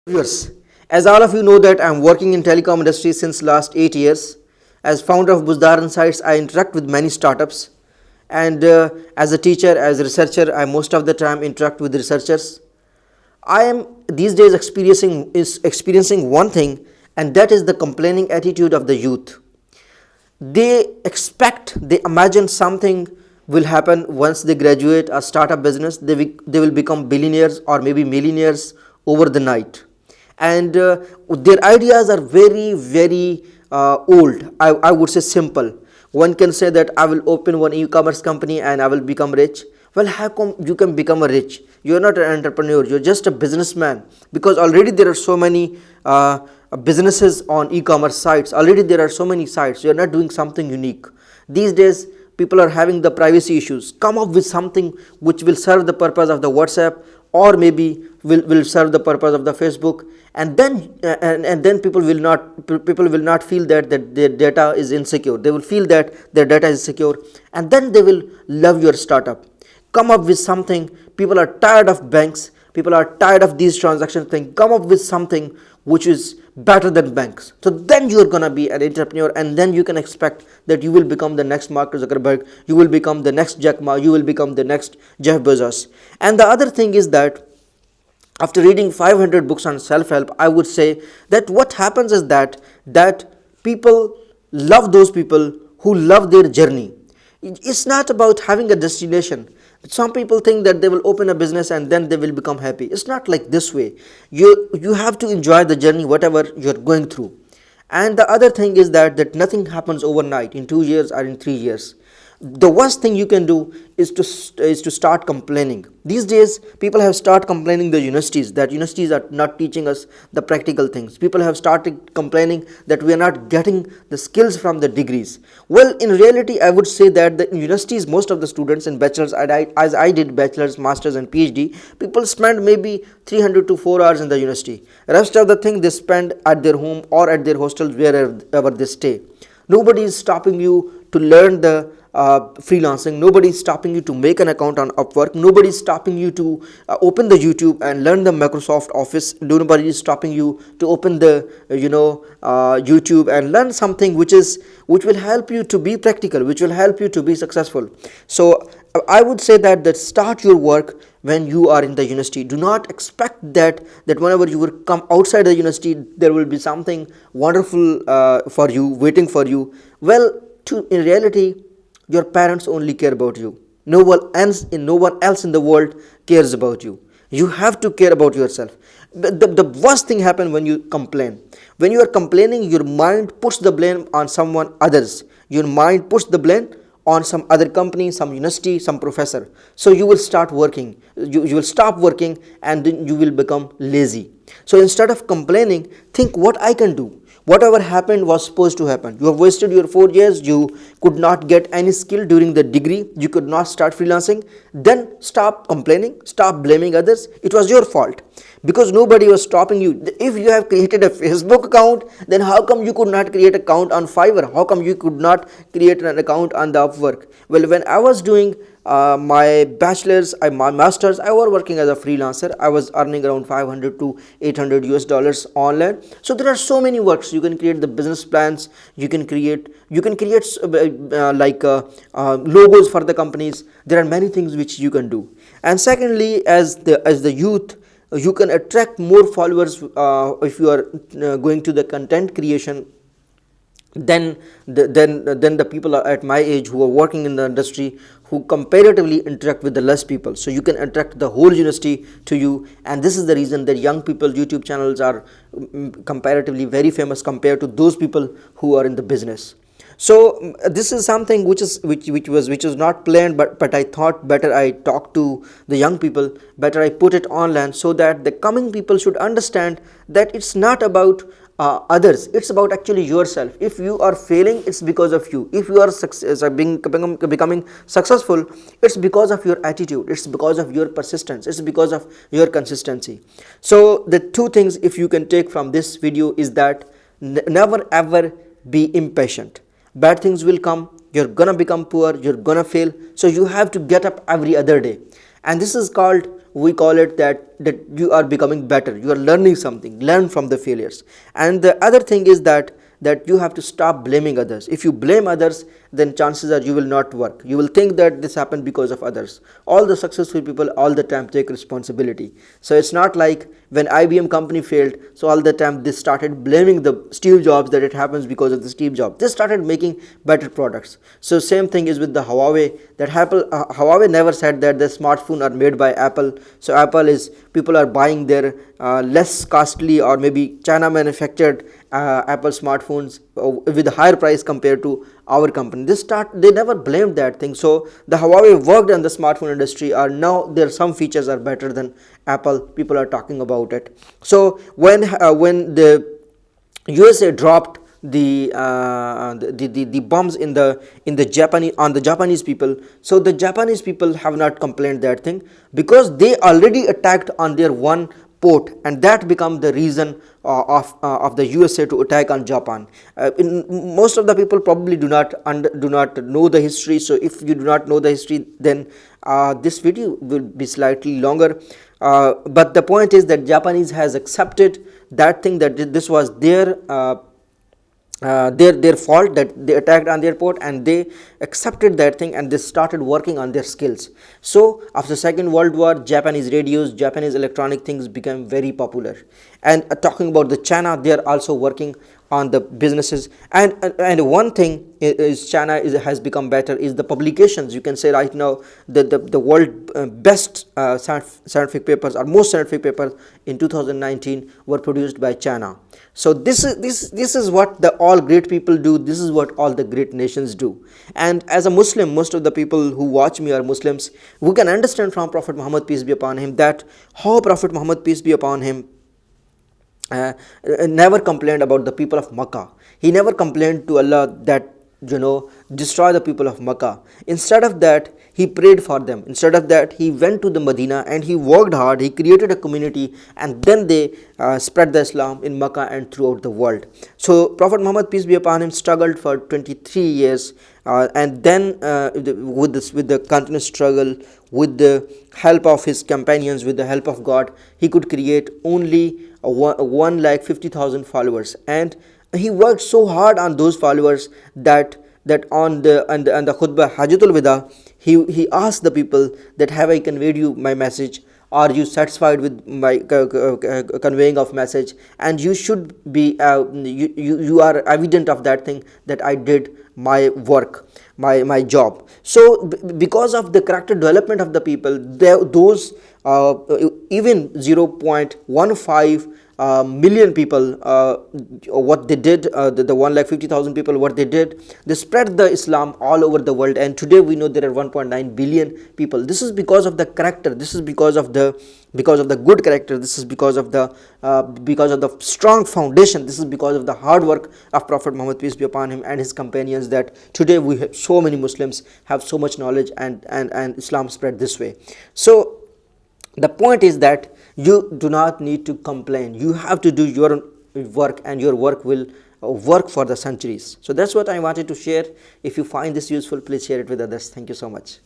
Viewers, as all of you know that I'm working in telecom industry since last 8 years. As founder of Buzdar Insights, I interact with many startups, and as a teacher, as a researcher, I most of the time interact with researchers. I am these days experiencing one thing, and that is the complaining attitude of the youth. They imagine something will happen once they graduate or start a business. They will become billionaires or maybe millionaires over the night, and their ideas are very old. I would say simple. One can say that I will open one e-commerce company and I will become rich. Well, how come you can become a rich? You're not an entrepreneur, you're just a businessman, because already there are so many businesses on e-commerce sites. Already there are so many sites. You're not doing something unique. These days people are having the privacy issues. Come up with something which will serve the purpose of the WhatsApp, or maybe will serve the purpose of the Facebook, and then people will not feel that their data is insecure. They will feel that their data is secure, and then they will love your startup. Come up with something. People are tired of banks, people are tired of these transaction thing. Come up with something which is better than banks. So then you're gonna be an entrepreneur, and then you can expect that you will become the next Mark Zuckerberg, you will become the next Jack Ma, you will become the next Jeff Bezos. And the other thing is that after reading 500 books on self-help, I would say that what happens is that people love those people who love their journey. It's not about having a destination. Some people think that they will open a business and then they will become happy. It's not like this way. You have to enjoy the journey, whatever you're going through. And the other thing is that nothing happens overnight, in 2 years or in 3 years. The worst thing you can do is to start complaining. These days people have started complaining the universities, that universities are not teaching us the practical things. People have started complaining that we are not getting the skills from the degrees. Well, in reality, I would say that the universities, most of the students in bachelor's, as I did bachelor's, master's and PhD, people spend maybe 300 to 4 hours in the university. Rest of the thing they spend at their home or at their hostels, wherever they stay. Nobody is stopping you to learn the freelancing. Nobody is stopping you to make an account on Upwork. Nobody is stopping you to open the YouTube and learn the Microsoft Office. Nobody is stopping you to open the YouTube and learn something which will help you to be practical, which will help you to be successful. So I would say that start your work when you are in the university. Do not expect that whenever you will come outside the university, there will be something wonderful for you, waiting for you. Well, in reality, your parents only care about you. No one else in the world cares about you. You have to care about yourself. The worst thing happens when you complain. When you are complaining, your mind puts the blame on someone others. Your mind puts the blame on some other company, some university, some professor. So you will start working. You will stop working, and then you will become lazy. So instead of complaining, think what I can do. Whatever happened was supposed to happen. You have wasted your 4 years. You could not get any skill during the degree. You could not start freelancing. Then stop complaining. Stop blaming others. It was your fault, because nobody was stopping you. If you have created a Facebook account, then how come you could not create an account on Fiverr? How come you could not create an account on the Upwork? Well, when I was doing my bachelor's, my master's, I was working as a freelancer. I was earning around 500 to 800 US dollars online. So there are so many works. You can create the business plans. You can create logos for the companies. There are many things which you can do. And secondly, as the youth, you can attract more followers if you are going to the content creation. Then the people at my age who are working in the industry, who comparatively interact with the less people. So you can attract the whole university to you, and this is the reason that young people YouTube channels are comparatively very famous compared to those people who are in the business. So this is something which was not planned, but I thought better I talk to the young people, better I put it online, so that the coming people should understand that it's not about others, it's about actually yourself. If you are failing, it's because of you. If you are becoming successful, it's because of your attitude, it's because of your persistence, it's because of your consistency. So the two things if you can take from this video is that never ever be impatient. Bad things will come, you're gonna become poor, you're gonna fail. So you have to get up every other day, and this is called we call it that you are becoming better, you are learning something, learn from the failures. And the other thing is that you have to stop blaming others. If you blame others, then chances are you will not work. You will think that this happened because of others. All the successful people all the time take responsibility. So it's not like when IBM company failed, so all the time they started blaming the Steve Jobs that it happens because of the Steve Jobs. They started making better products. So same thing is with the Huawei, that Huawei never said that the smartphone are made by Apple. So Apple is, people are buying their less costly or maybe China manufactured Apple smartphones with a higher price compared to our company. They never blamed that thing. So the Huawei worked on the smartphone industry, are now there some features are better than Apple. People are talking about it. So when the USA dropped the bombs in the Japanese people, so the Japanese people have not complained that thing, because they already attacked on their one port, and that become the reason of the USA to attack on Japan. Most of the people probably do not know the history. So if you do not know the history, then this video will be slightly longer. But the point is that Japanese has accepted that thing, that this was their fault, that they attacked on their port, and they accepted that thing and they started working on their skills. So after Second World War, Japanese radios, Japanese electronic things became very popular. And talking about the China, they are also working on the businesses. And one thing is China has become better is the publications. You can say right now the world best scientific papers, or most scientific papers in 2019 were produced by China. So this is what all great people do. This is what all the great nations do. And as a Muslim, most of the people who watch me are Muslims. We can understand from Prophet Muhammad, peace be upon him, that how Prophet Muhammad, peace be upon him, never complained about the people of Makkah. He never complained to Allah that, destroy the people of Makkah. Instead of that, he prayed for them. Instead of that, he went to the Medina and he worked hard. He created a community, and then they spread the Islam in Makkah and throughout the world. So Prophet Muhammad, peace be upon him, struggled for 23 years, and then with the continuous struggle, with the help of his companions, with the help of God, he could create only 150,000 followers. And he worked so hard on those followers that on the khutbah Hajjatul Wida, he asked the people that, have I conveyed you my message? Are you satisfied with my conveying of message? And you should be you are evident of that thing, that I did my work, my job. So because of the character development of the people, those even 0.15 million people, what they did, the 150,000 people, what they did, they spread the Islam all over the world. And today we know there are 1.9 billion people. This is because of the character. This is because of the good character. This is because of the strong foundation. This is because of the hard work of Prophet Muhammad, peace be upon him, and his companions, that today we have so many Muslims have so much knowledge, and Islam spread this way. So the point is that you do not need to complain. You have to do your work, and your work will work for the centuries. So that's what I wanted to share. If you find this useful, please share it with others. Thank you so much.